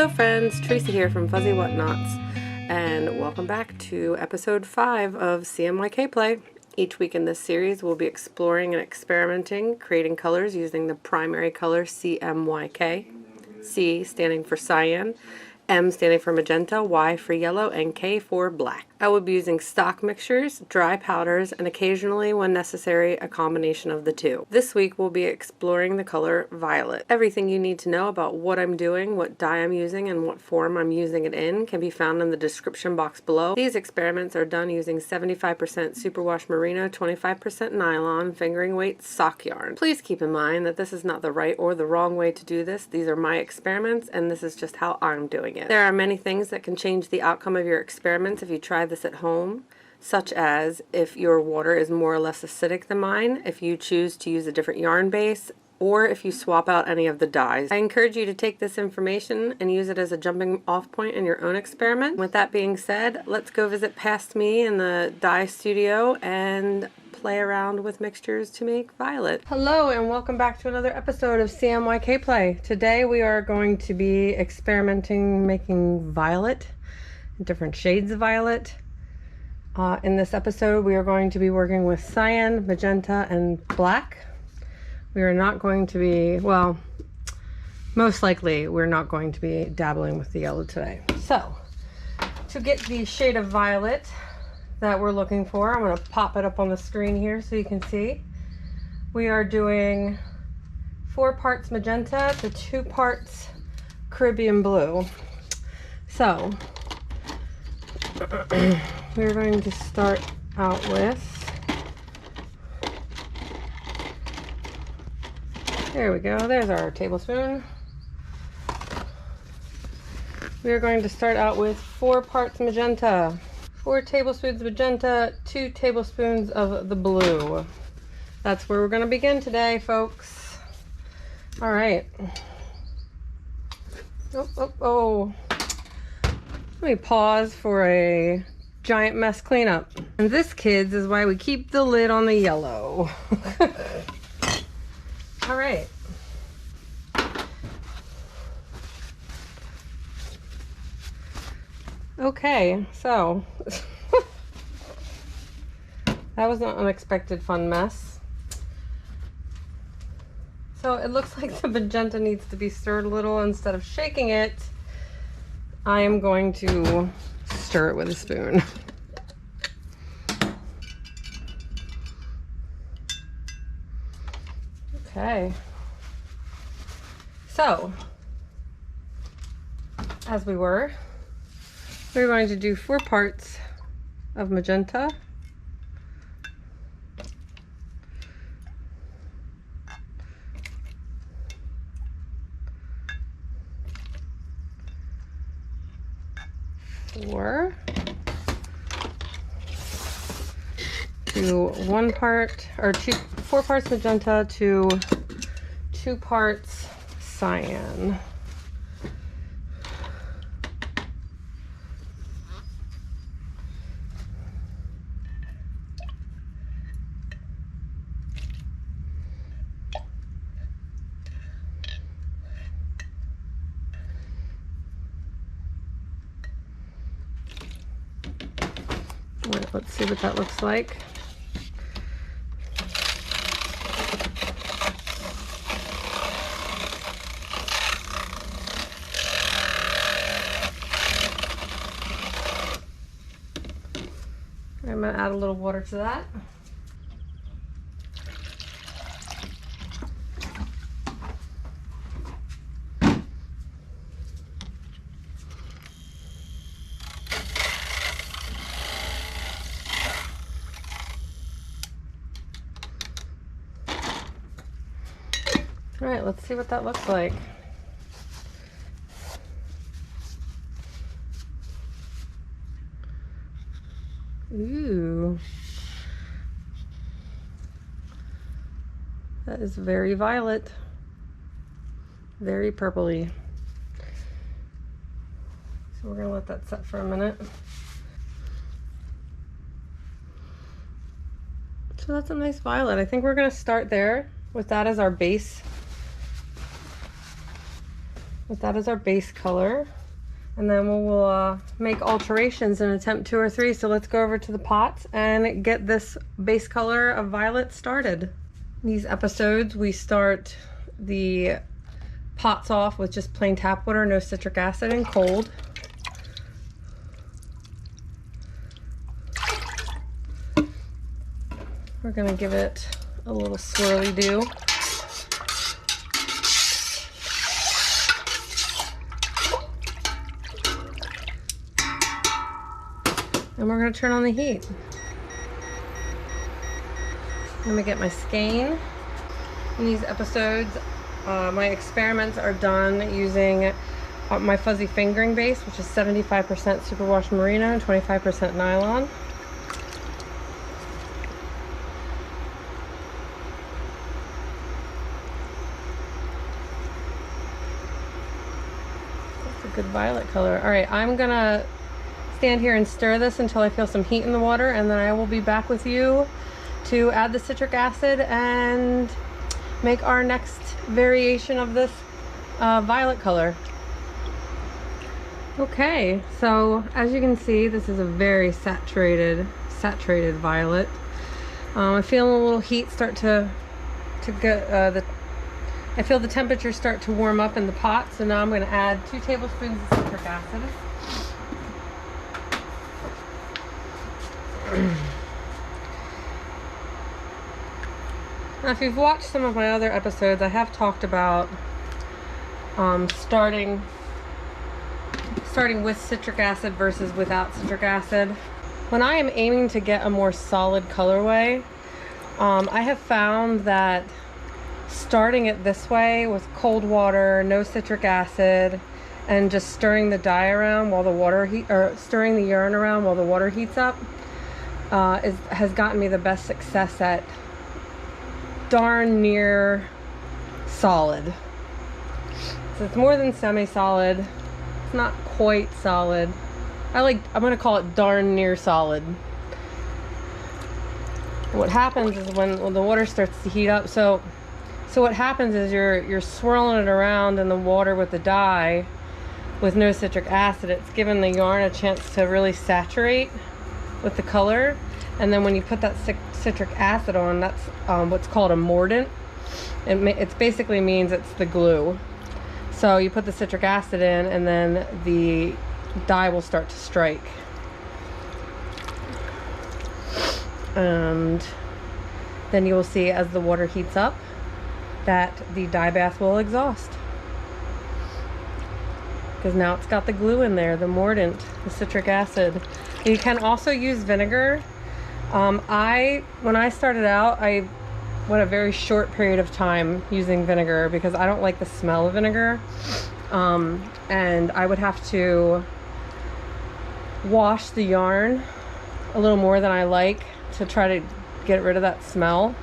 Hello friends, Tracy here from Fuzzy Whatnots, and welcome back to episode 5 of CMYK Play. Each week in this series we'll be exploring and experimenting, creating colors using the primary color CMYK, C standing for cyan, M standing for magenta, Y for yellow, and K for black. I will be using stock mixtures, dry powders, and occasionally, when necessary, a combination of the two. This week we'll be exploring the color violet. Everything you need to know about what I'm doing, what dye I'm using, and what form I'm using it in can be found in the description box below. These experiments are done using 75% superwash merino, 25% nylon, fingering weight sock yarn. Please keep in mind that this is not the right or the wrong way to do this. These are my experiments, and this is just how I'm doing it. There are many things that can change the outcome of your experiments if you try this at home, such as if your water is more or less acidic than mine, if you choose to use a different yarn base, or if you swap out any of the dyes. I encourage you to take this information and use it as a jumping off point in your own experiment. With that being said, let's go visit past me in the dye studio and play around with mixtures to make violet. Hello and welcome back to another episode of CMYK Play. Today we are going to be experimenting making violet, different shades of violet. In this episode we are going to be working with cyan, magenta, and black. We are not going to be, well, most likely we're not going to be dabbling with the yellow today. So, to get the shade of violet that we're looking for, I'm going to pop it up on the screen here so you can see. We are doing 4 parts magenta to 2 parts Caribbean blue. So, we're going to start out with, there we go, there's our tablespoon. We are going to start out with 4 parts magenta. 4 tablespoons magenta, 2 tablespoons of the blue. That's where we're going to begin today, folks. All right. Oh. Let me pause for a giant mess cleanup. And this, kids, is why we keep the lid on the yellow. All right. Okay, so that was an unexpected fun mess. So it looks like the magenta needs to be stirred a little. Instead of shaking it, I am going to stir it with a spoon. Okay. So, as we're going to do 4 parts of magenta. Four to 1 part, or 4 parts magenta to 2 parts cyan. All right, let's see what that looks like. I'm going to add a little water to that. All right, let's see what that looks like. Ooh. That is very violet. Very purpley. So we're gonna let that set for a minute. So that's a nice violet. I think we're gonna start there with that as our base. with that as our base color. And then we'll make alterations in attempt 2 or 3. So let's go over to the pots and get this base color of violet started. These episodes, we start the pots off with just plain tap water, no citric acid, and cold. We're gonna give it a little swirly do. And we're going to turn on the heat. Let me get my skein. In these episodes, my experiments are done using my fuzzy fingering base, which is 75% superwash merino and 25% nylon. That's a good violet color. All right, I'm going to stand here and stir this until I feel some heat in the water, and then I will be back with you to add the citric acid and make our next variation of this violet color. Okay, so as you can see, this is a very saturated violet. I'm feeling a little heat start to get I feel the temperature start to warm up in the pot, so now I'm going to add 2 tablespoons of citric acid. Now, if you've watched some of my other episodes, I have talked about starting with citric acid versus without citric acid. When I am aiming to get a more solid colorway, I have found that starting it this way with cold water, no citric acid, and just stirring the dye around while the water stirring the yarn around while the water heats up has gotten me the best success at darn near solid. So it's more than semi-solid. It's not quite solid. I'm gonna call it darn near solid. What happens is when the water starts to heat up, so what happens is you're swirling it around in the water with the dye with no citric acid. It's given the yarn a chance to really saturate with the color, and then when you put that citric acid on, that's what's called a mordant. It basically means it's the glue. So you put the citric acid in, and then the dye will start to strike, and then you will see as the water heats up that the dye bath will exhaust, because now it's got the glue in there, the mordant, the citric acid. You can also use vinegar. When I started out, I went a very short period of time using vinegar because I don't like the smell of vinegar. And I would have to wash the yarn a little more than I like to try to get rid of that smell.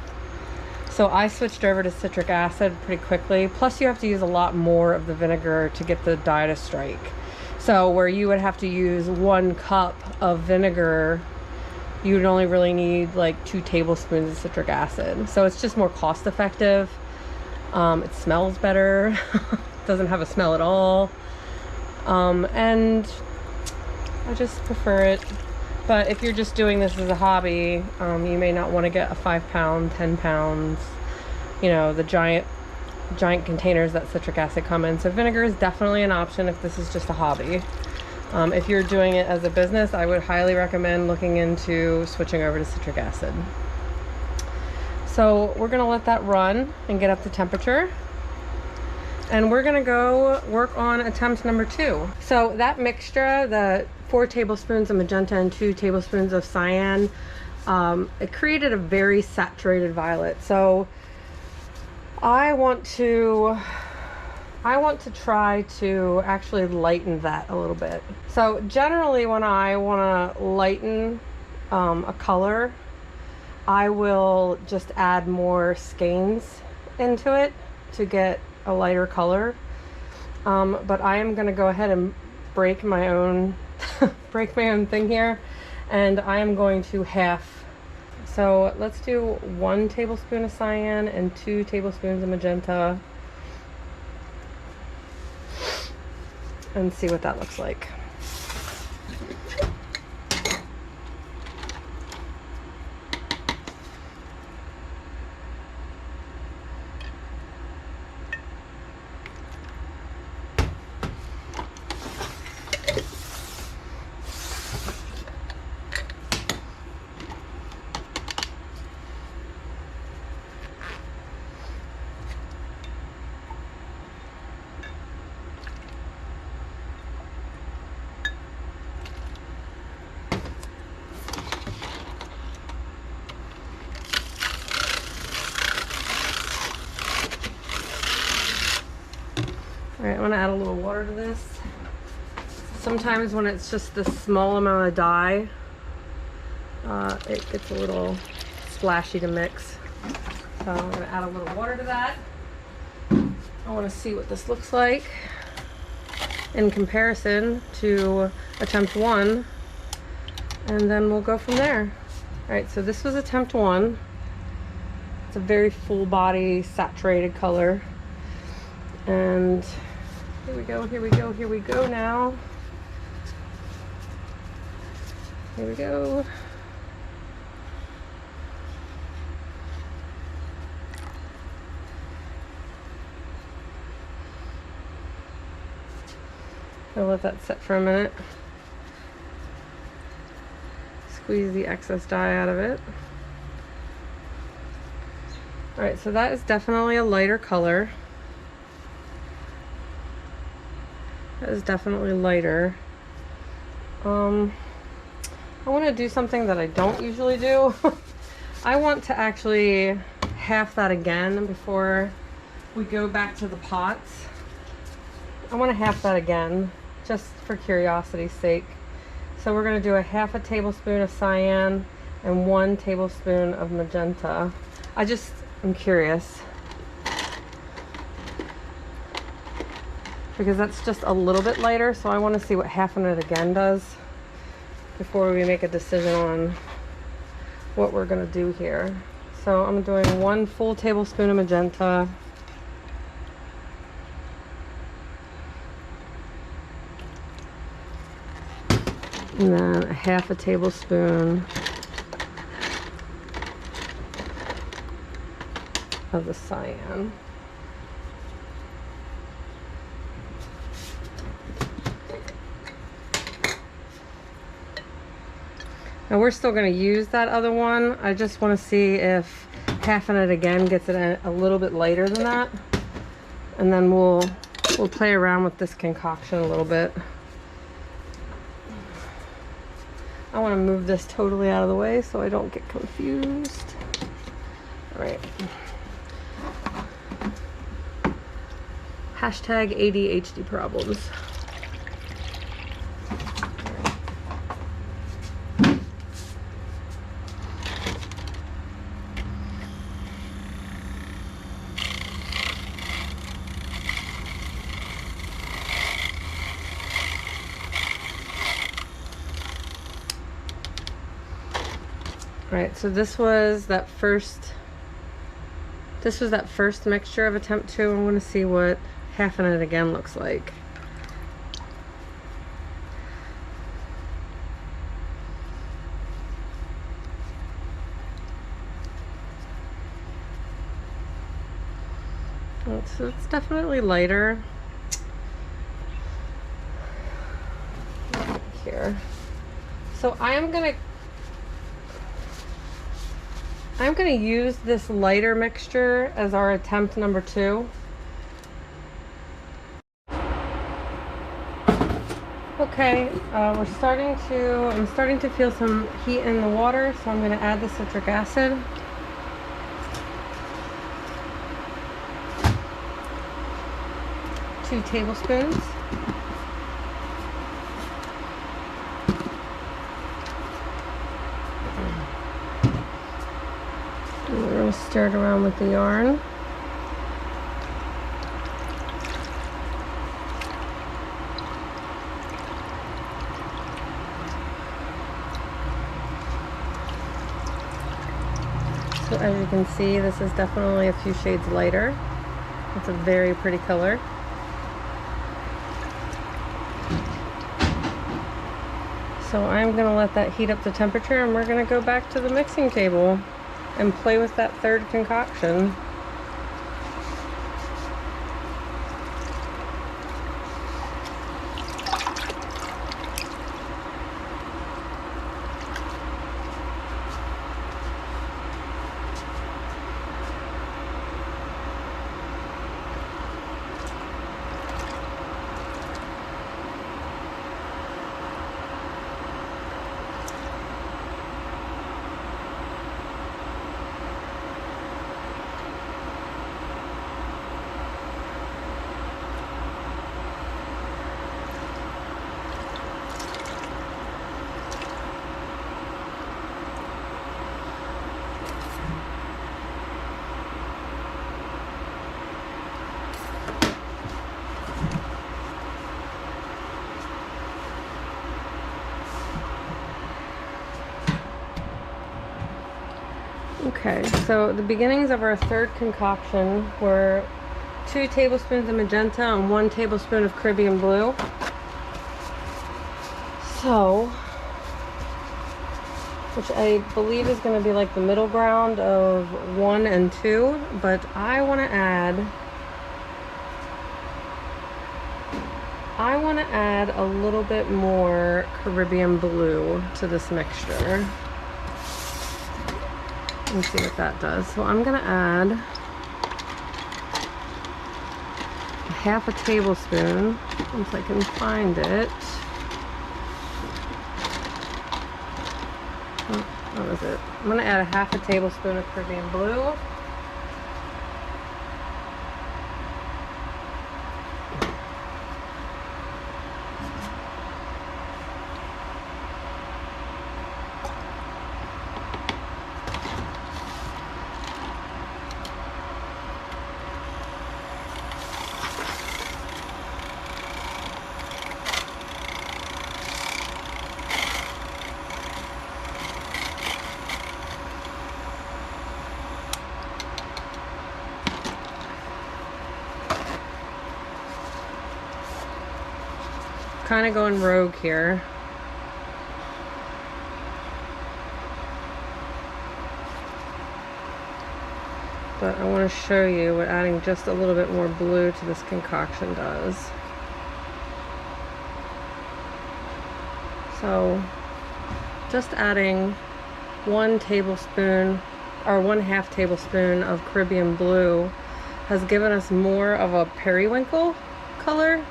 So I switched over to citric acid pretty quickly. Plus you have to use a lot more of the vinegar to get the dye to strike. So where you would have to use 1 cup of vinegar, you would only really need like 2 tablespoons of citric acid. So it's just more cost effective. It smells better. Doesn't have a smell at all. And I just prefer it. But if you're just doing this as a hobby, you may not want to get a 5-pound, 10 pounds, you know, the giant containers that citric acid come in. So vinegar is definitely an option if this is just a hobby. If you're doing it as a business, I would highly recommend looking into switching over to citric acid. So we're going to let that run and get up to temperature. And we're going to go work on attempt number 2. So that mixture, the 4 tablespoons of magenta and 2 tablespoons of cyan, it created a very saturated violet. So I want to try to actually lighten that a little bit. So generally when I want to lighten a color, I will just add more skeins into it to get a lighter color. But I am going to go ahead and break my own thing here, and I am going to half. So let's do 1 tablespoon of cyan and 2 tablespoons of magenta. and see what that looks like. Alright, I'm going to add a little water to this. Sometimes when it's just the small amount of dye, it gets a little splashy to mix. So I'm going to add a little water to that. I want to see what this looks like in comparison to attempt 1, and then we'll go from there. Alright, so this was attempt 1. It's a very full body saturated color. And here we go, here we go, here we go now. Here we go. I'll let that sit for a minute. Squeeze the excess dye out of it. Alright, so that is definitely a lighter color. That is definitely lighter. I want to do something that I don't usually do. I want to actually half that again before we go back to the pots. I want to half that again, just for curiosity's sake. So we're going to do a half a tablespoon of cyan and 1 tablespoon of magenta. I'm curious, because that's just a little bit lighter, so I want to see what halving it again does before we make a decision on what we're going to do here. So I'm doing 1 full tablespoon of magenta, and then a half a tablespoon of the cyan. Now we're still going to use that other one. I just want to see if halving it again gets it a little bit lighter than that, and then we'll play around with this concoction a little bit. I want to move this totally out of the way so I don't get confused. All right. Hashtag ADHD problems. Right, so this was that first mixture of attempt 2. I want to see what halving it again looks like. So it's definitely lighter here. So I'm gonna use this lighter mixture as our attempt number 2. Okay, I'm starting to feel some heat in the water, so I'm going to add the citric acid. Two tablespoons. And we're going to stir it around with the yarn. So as you can see, this is definitely a few shades lighter. It's a very pretty color. So I'm gonna let that heat up to temperature, and we're gonna go back to the mixing table and play with that third concoction. Okay, so the beginnings of our third concoction were 2 tablespoons of magenta and 1 tablespoon of Caribbean blue. So, which I believe is going to be like the middle ground of 1 and 2, but I want to add a little bit more Caribbean blue to this mixture. Let's see what that does. So I'm gonna add half a tablespoon, once I can find it. Oh, what is it? I'm gonna add a half a tablespoon of Caribbean blue. Kind of going rogue here. But I want to show you what adding just a little bit more blue to this concoction does. So just adding 1 tablespoon or 1/2 tablespoon of Caribbean blue has given us more of a periwinkle color.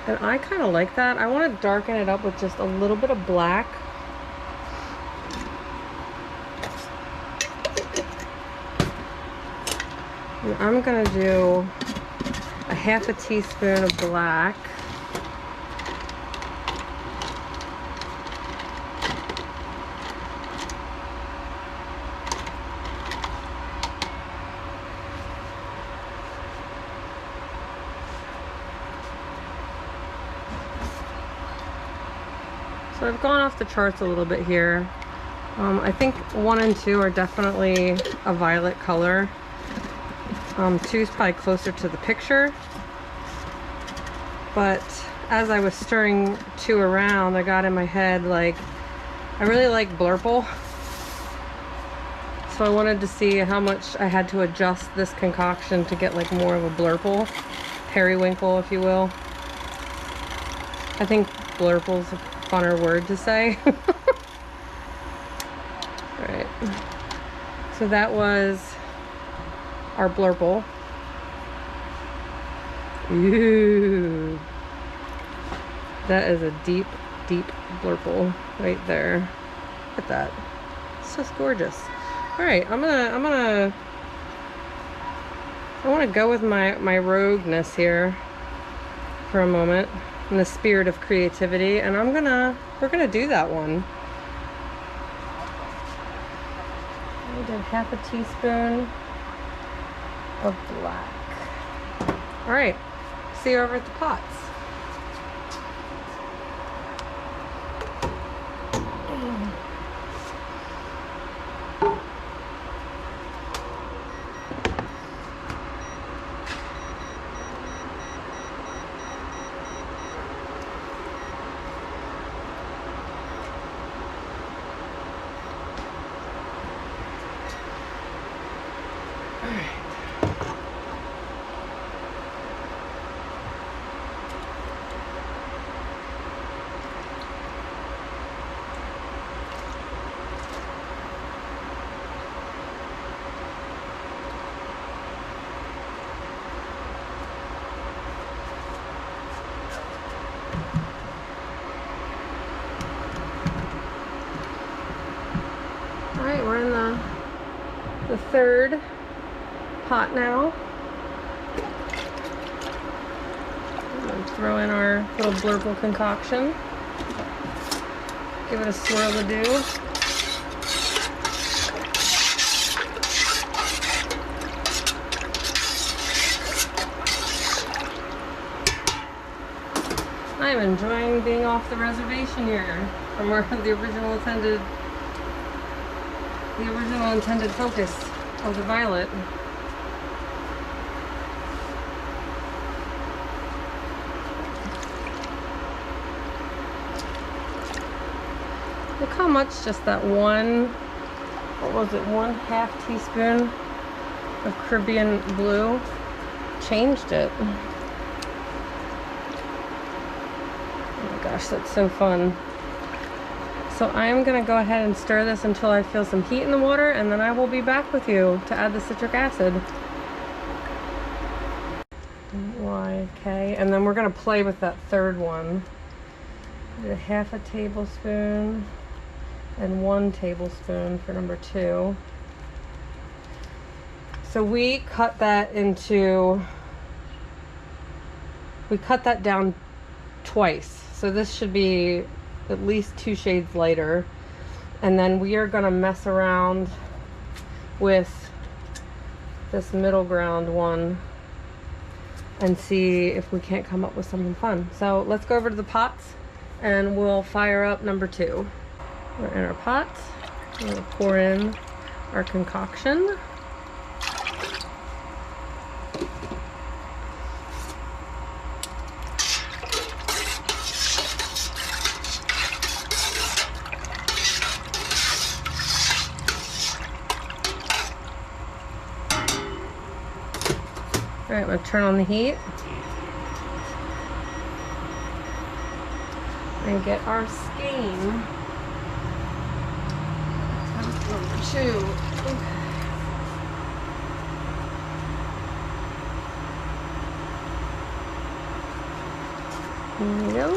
And I kind of like that. I want to darken it up with just a little bit of black. And I'm going to do a half a teaspoon of black. So I've gone off the charts a little bit here. I think 1 and 2 are definitely a violet color. 2 is probably closer to the picture. But as I was stirring 2 around, I got in my head, like, I really like blurple. So I wanted to see how much I had to adjust this concoction to get like more of a blurple, periwinkle, if you will. I think blurple's a funner word to say. Alright, so that was our blurple. Ooh, that is a deep, deep blurple right there. Look at that. It's just gorgeous. Alright, I want to go with my rogueness here for a moment, in the spirit of creativity, and we're gonna do that one. I did half a teaspoon of black. All right, see you over at the pots. Alright, we're in the third pot now. I'm going to throw in our little blurple concoction. Give it a swirl to do. I'm enjoying being off the reservation here from where the original intended focus of the violet. Look how much just that one, what was it, 1/2 teaspoon of Caribbean blue changed it. Oh my gosh, that's so fun. So I'm going to go ahead and stir this until I feel some heat in the water, and then I will be back with you to add the citric acid. CMYK, and then we're going to play with that third one. Did 1/2 tablespoon and 1 tablespoon for number 2. So we cut that down twice. So this should be at least 2 shades lighter, and then we are going to mess around with this middle ground one and see if we can't come up with something fun. So let's go over to the pots and we'll fire up number 2. We're in our pots. We're going to pour in our concoction. All right, I'm going to turn on the heat and get our skein. Number 2. There we go.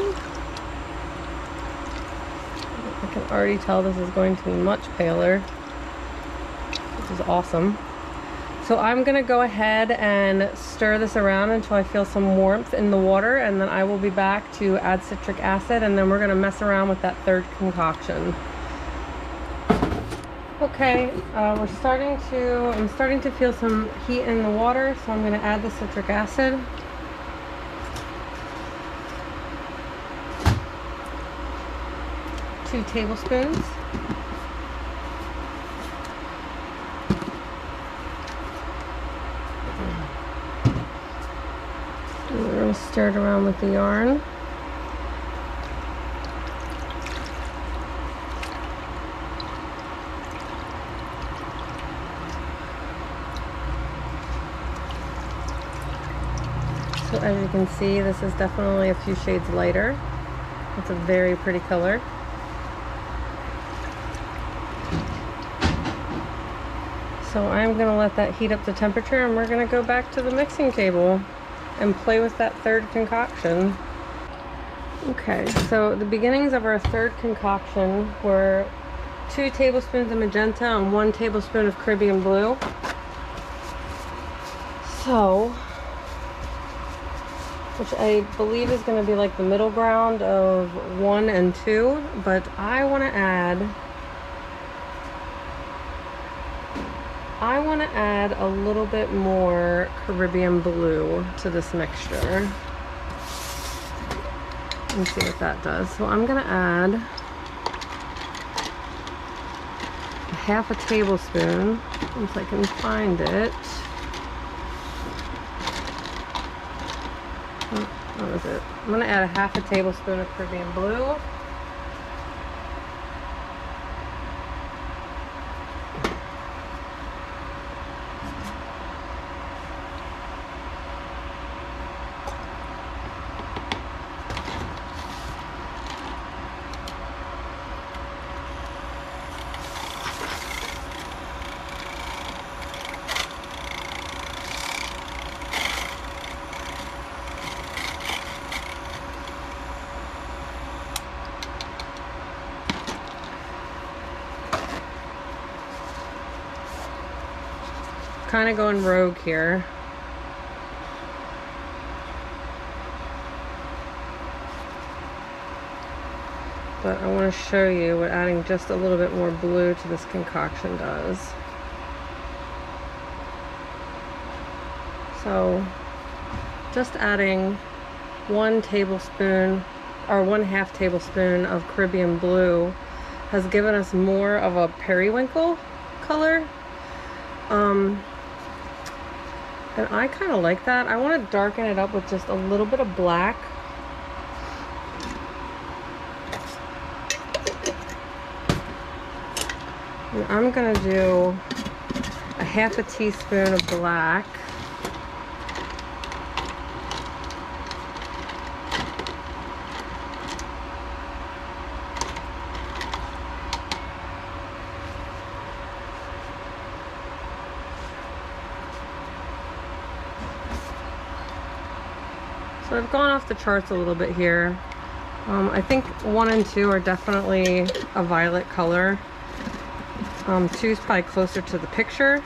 I can already tell this is going to be much paler, which is awesome. So I'm going to go ahead and stir this around until I feel some warmth in the water, and then I will be back to add citric acid, and then we're going to mess around with that third concoction. Okay, I'm starting to feel some heat in the water, so I'm going to add the citric acid. Two tablespoons. We're going to stir it around with the yarn. So as you can see, this is definitely a few shades lighter. It's a very pretty color. So I'm going to let that heat up to temperature, and we're going to go back to the mixing table and play with that third concoction. Okay, so the beginnings of our third concoction were 2 tablespoons of magenta and 1 tablespoon of Caribbean blue. So, which I believe is going to be like the middle ground of 1 and 2, but I want to add a little bit more Caribbean blue to this mixture. Let's see what that does. So I'm going to add 1/2 tablespoon, once I can find it. What was it? I'm going to add 1/2 tablespoon of Caribbean blue. kind of going rogue here. But I want to show you what adding just a little bit more blue to this concoction does. So just adding 1 tablespoon or 1/2 tablespoon of Caribbean blue has given us more of a periwinkle color. And I kind of like that. I want to darken it up with just a little bit of black. And I'm going to do a 1/2 teaspoon of black. So I've gone off the charts a little bit here. I think 1 and 2 are definitely a violet color. 2 is probably closer to the picture.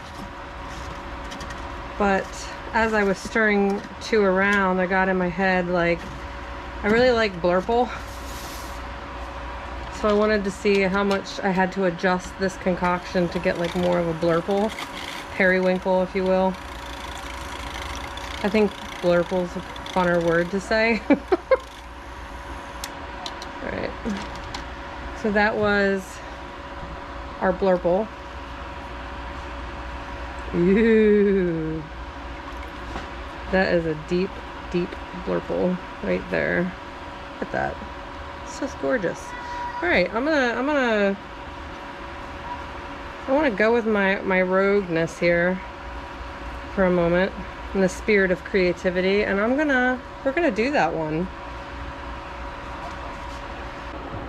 But as I was stirring 2 around, I got in my head, like, I really like blurple. So I wanted to see how much I had to adjust this concoction to get like more of a blurple, periwinkle, if you will. I think blurple's a funner word to say. Alright. So that was our blurple. Ooh. That is a deep, deep blurple right there. Look at that. It's just gorgeous. Alright, I want to go with my rogueness here for a moment in the spirit of creativity, and we're gonna do that one.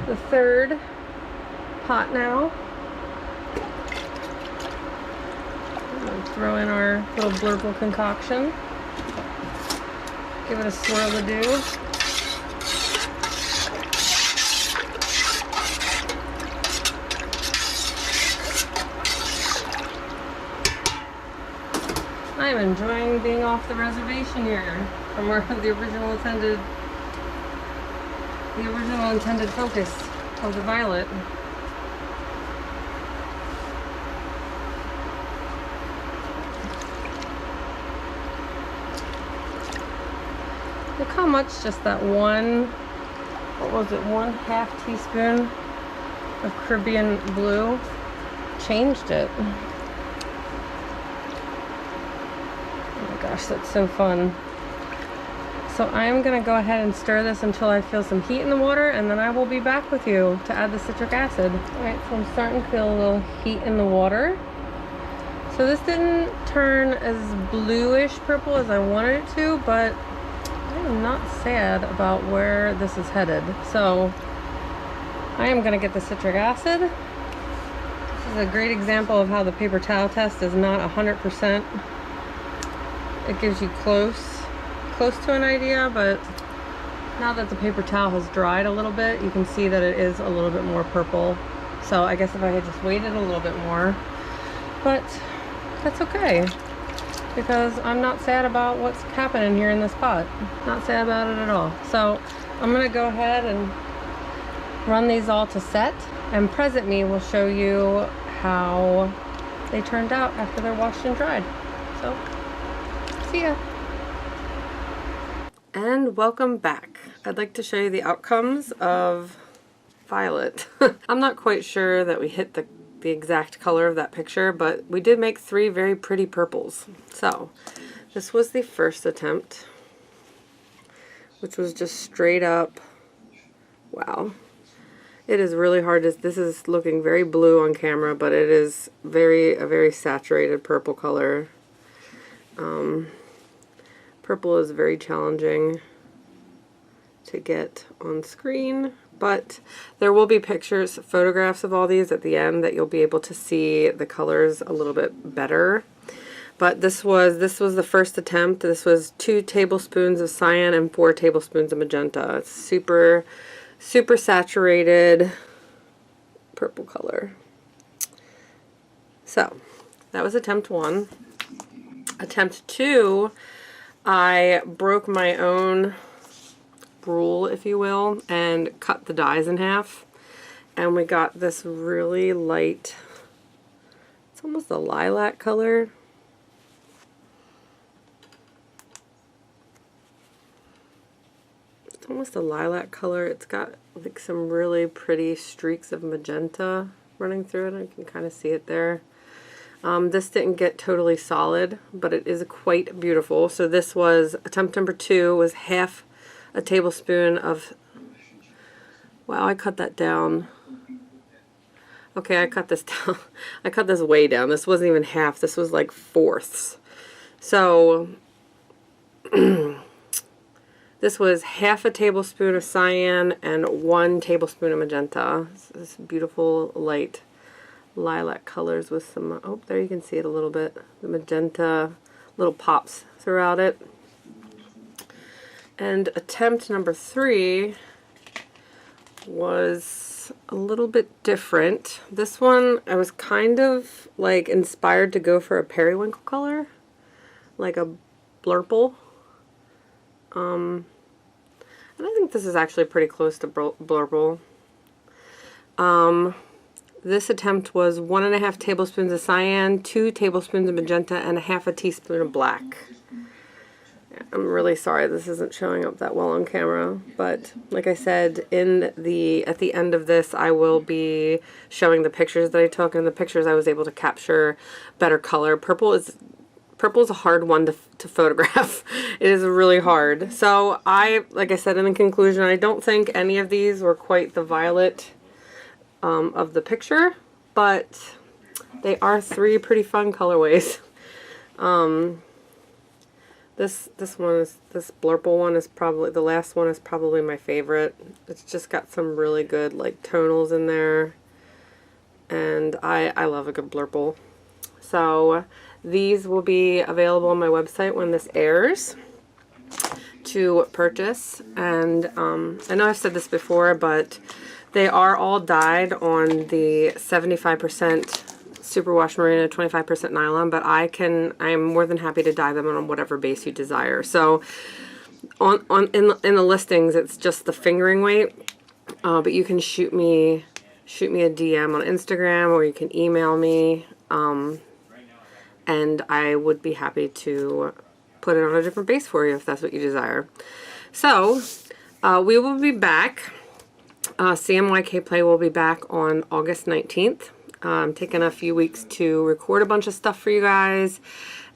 The third pot now. I'm gonna throw in our little blurple concoction. Give it a swirl-a-do. I'm enjoying being off the reservation here from where the original intended focus of the violet. Look how much just that one, what was it, 1/2 teaspoon of Caribbean blue changed it. Gosh, that's so fun. So I'm gonna go ahead and stir this until I feel some heat in the water, and then I will be back with you to add the citric acid. Alright, so I'm starting to feel a little heat in the water. So this didn't turn as bluish purple as I wanted it to, but I am not sad about where this is headed. So I am gonna get the citric acid. This is a great example of how the paper towel test is not 100%. It gives you close to an idea, but now that the paper towel has dried a little bit, you can see that it is a little bit more purple. So I guess if I had just waited a little bit more, but that's okay, because I'm not sad about what's happening here in this pot. Not sad about it at all. So I'm gonna go ahead and run these all to set, and Present Me will show you how they turned out after they're washed and dried. So see ya. And welcome back. I'd like to show you the outcomes of violet. I'm not quite sure that we hit the exact color of that picture, but we did make 3 very pretty purples. So this was the first attempt, which was just straight up, wow. It is really hard to, this is looking very blue on camera, but it is a very saturated purple color. Purple is very challenging to get on screen, but there will be pictures, photographs of all these at the end that you'll be able to see the colors a little bit better. But this was the first attempt. This was 2 tablespoons of cyan and 4 tablespoons of magenta. It's super saturated purple color. So that was attempt 1. Attempt 2, I broke my own rule, if you will, and cut the dies in half. And we got this really light, it's almost a lilac color. It's almost a lilac color. It's got like some really pretty streaks of magenta running through it. I can kind of see it there. This didn't get totally solid, but it is quite beautiful. So this was, attempt number 2 was half a tablespoon of, wow, I cut that down. Okay, I cut this down. I cut this way down. This wasn't even half. This was like fourths. So this was half a tablespoon of cyan and 1 tablespoon of magenta. This beautiful light lilac colors with some, oh, there you can see it a little bit, the magenta little pops throughout it. And attempt number 3 was a little bit different. This one I was kind of like inspired to go for a periwinkle color, like a blurple. And I think this is actually pretty close to blurple. This attempt was 1.5 tablespoons of cyan, 2 tablespoons of magenta, and ½ a teaspoon of black. I'm really sorry this isn't showing up that well on camera, but like I said, at the end of this, I will be showing the pictures that I took, and the pictures I was able to capture better color. Purple is a hard one to photograph. It is really hard. So like I said in the conclusion, I don't think any of these were quite the violet of the picture, but they are 3 pretty fun colorways. This blurple one is probably, the last one is probably my favorite. It's just got some really good like tonals in there, and I love a good blurple. So these will be available on my website when this airs to purchase. And I know I've said this before, but they are all dyed on the 75% superwash merino, 25% nylon, but I am more than happy to dye them on whatever base you desire. So in the listings, it's just the fingering weight, but you can shoot me a DM on Instagram, or you can email me, and I would be happy to put it on a different base for you if that's what you desire. So we will be back. CMYK Play will be back on August 19th. I'm taking a few weeks to record a bunch of stuff for you guys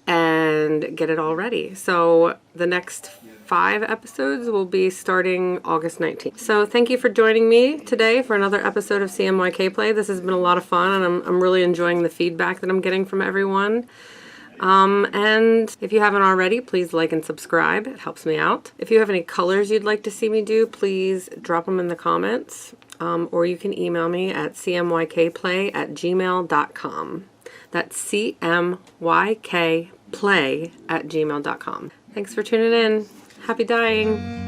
and get it all ready. So the next 5 episodes will be starting August 19th. So thank you for joining me today for another episode of CMYK Play. This has been a lot of fun, and I'm really enjoying the feedback that I'm getting from everyone. And if you haven't already, please like and subscribe. It helps me out. If you have any colors you'd like to see me do, please drop them in the comments. Or you can email me at cmykplay@gmail.com. That's cmykplay@gmail.com. Thanks for tuning in. Happy dyeing.